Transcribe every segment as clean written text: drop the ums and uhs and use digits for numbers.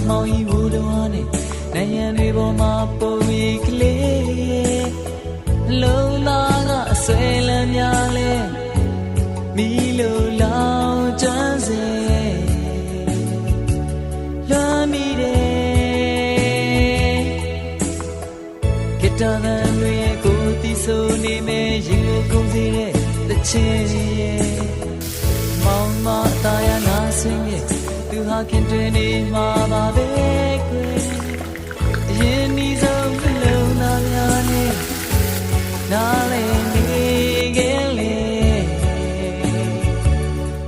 မောင်ကြီးဘူတော်နဲ့နိုင်ရန်တွေပေါ်မှာပုံရိပ်ကလေးလုံးသားကအဆွဲလမ်းများလဲမီလိုလောင်ကျွမ်းစေလွမ်းမိတယ်ဂီတာသံတွေရဲ့ကိုယ်တီးဆိုနေမယ်ရေကုန်စေတဲ့တချင်းရဲ့မောင်မသားရနာစင်းရဲ့သူဟာခင်တွင်နေမှာပါပဲကွယ်အရင်နီးဆုံးနှလုံးသားများနဲ့နားလည်နေခဲ့လေ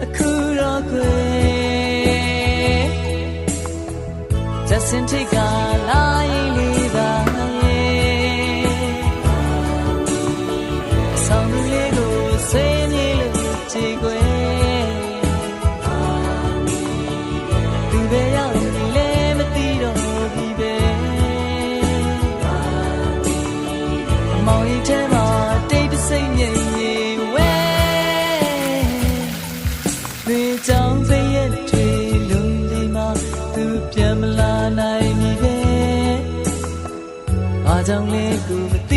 အခုတော့ကွယ်just in take a lineလေးပါဆောင်လေးကိုဆွေးနေလို့ချေကွယ်ဒီပဲရောက်နေလဲမသိတော့ဒီပဲအမောင်ကြီးထဲမှာတိတ်တဆိတ်မြေဝဲတွေကြောင်သိရဲ့တွေလုံးလေးမှာသူပြန်မလာနိုင်ပြီပဲအားကြောင့်လဲကိုမသိ